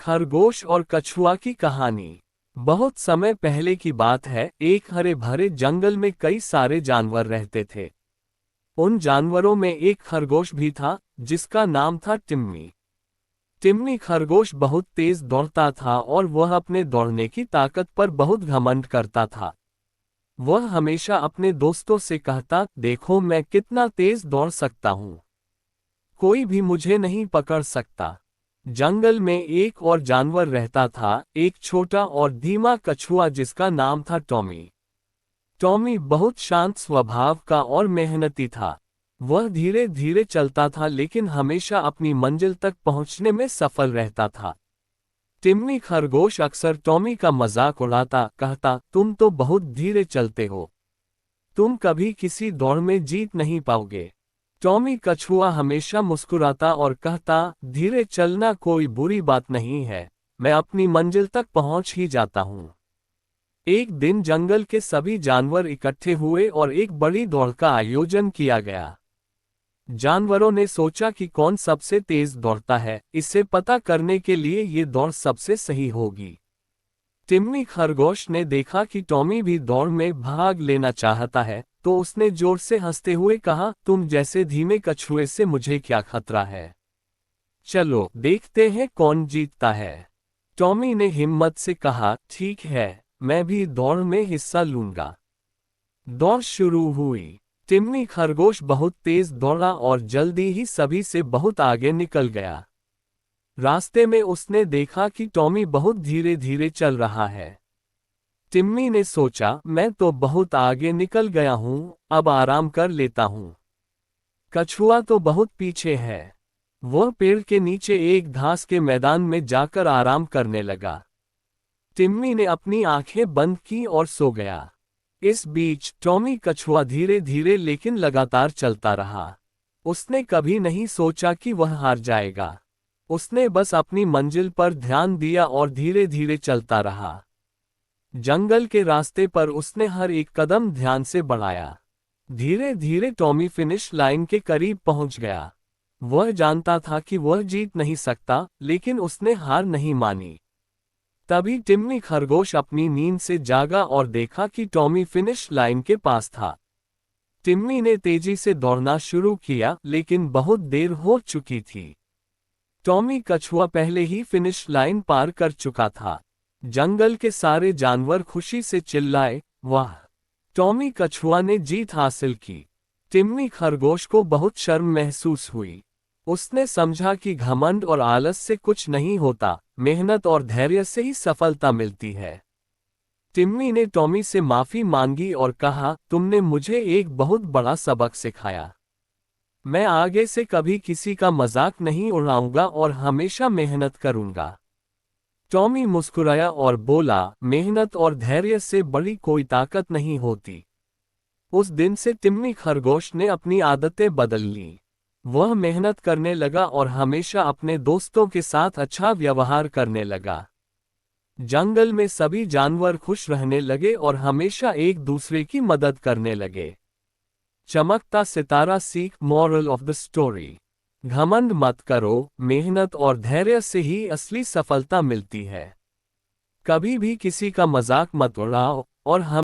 खरगोश और कछुआ की कहानी। बहुत समय पहले की बात है, एक हरे भरे जंगल में कई सारे जानवर रहते थे। उन जानवरों में एक खरगोश भी था, जिसका नाम था टिम्मी। टिम्मी खरगोश बहुत तेज दौड़ता था और वह अपने दौड़ने की ताकत पर बहुत घमंड करता था। वह हमेशा अपने दोस्तों से कहता, देखो मैं कितना तेज दौड़ सकता हूँ, कोई भी मुझे नहीं पकड़ सकता। जंगल में एक और जानवर रहता था, एक छोटा और धीमा कछुआ जिसका नाम था टॉमी। टॉमी बहुत शांत स्वभाव का और मेहनती था। वह धीरे धीरे चलता था लेकिन हमेशा अपनी मंजिल तक पहुंचने में सफल रहता था। टिम्मी खरगोश अक्सर टॉमी का मजाक उड़ाता, कहता, तुम तो बहुत धीरे चलते हो, तुम कभी किसी दौड़ में जीत नहीं पाओगे। टॉमी कछुआ हमेशा मुस्कुराता और कहता, धीरे चलना कोई बुरी बात नहीं है, मैं अपनी मंजिल तक पहुंच ही जाता हूं। एक दिन जंगल के सभी जानवर इकट्ठे हुए और एक बड़ी दौड़ का आयोजन किया गया। जानवरों ने सोचा कि कौन सबसे तेज दौड़ता है, इसे पता करने के लिए ये दौड़ सबसे सही होगी। टिम्मी खरगोश ने देखा कि टॉमी भी दौड़ में भाग लेना चाहता है, तो उसने जोर से हंसते हुए कहा, तुम जैसे धीमे कछुए से मुझे क्या खतरा है, चलो देखते हैं कौन जीतता है। टॉमी ने हिम्मत से कहा, ठीक है, मैं भी दौड़ में हिस्सा लूंगा। दौड़ शुरू हुई। टिम्मी खरगोश बहुत तेज दौड़ा और जल्दी ही सभी से बहुत आगे निकल गया। रास्ते में उसने देखा कि टॉमी बहुत धीरे धीरे चल रहा है। टिम्मी ने सोचा, मैं तो बहुत आगे निकल गया हूं, अब आराम कर लेता हूं। कछुआ तो बहुत पीछे है। वह पेड़ के नीचे एक घास के मैदान में जाकर आराम करने लगा। टिम्मी ने अपनी आंखें बंद की और सो गया। इस बीच टॉमी कछुआ धीरे धीरे लेकिन लगातार चलता रहा। उसने कभी नहीं सोचा कि वह हार जाएगा। उसने बस अपनी मंजिल पर ध्यान दिया और धीरे धीरे चलता रहा। जंगल के रास्ते पर उसने हर एक कदम ध्यान से बढ़ाया। धीरे धीरे टॉमी फिनिश लाइन के करीब पहुंच गया। वह जानता था कि वह जीत नहीं सकता, लेकिन उसने हार नहीं मानी। तभी टिम्मी खरगोश अपनी नींद से जागा और देखा कि टॉमी फिनिश लाइन के पास था। टिम्मी ने तेजी से दौड़ना शुरू किया, लेकिन बहुत देर हो चुकी थी। टॉमी कछुआ पहले ही फिनिश लाइन पार कर चुका था। जंगल के सारे जानवर खुशी से चिल्लाए, वाह, टॉमी कछुआ ने जीत हासिल की। टिम्मी खरगोश को बहुत शर्म महसूस हुई। उसने समझा कि घमंड और आलस से कुछ नहीं होता, मेहनत और धैर्य से ही सफलता मिलती है। टिम्मी ने टॉमी से माफी मांगी और कहा, तुमने मुझे एक बहुत बड़ा सबक सिखाया। मैं आगे से कभी किसी का मजाक नहीं उड़ाऊंगा और हमेशा मेहनत करूंगा। टॉमी मुस्कुराया और बोला, मेहनत और धैर्य से बड़ी कोई ताकत नहीं होती। उस दिन से टिम्मी खरगोश ने अपनी आदतें बदल लीं। वह मेहनत करने लगा और हमेशा अपने दोस्तों के साथ अच्छा व्यवहार करने लगा। जंगल में सभी जानवर खुश रहने लगे और हमेशा एक दूसरे की मदद करने लगे। चमकता सितारा सीख, मॉरल ऑफ द स्टोरी, घमंड मत करो, मेहनत और धैर्य से ही असली सफलता मिलती है। कभी भी किसी का मजाक मत उड़ाओ और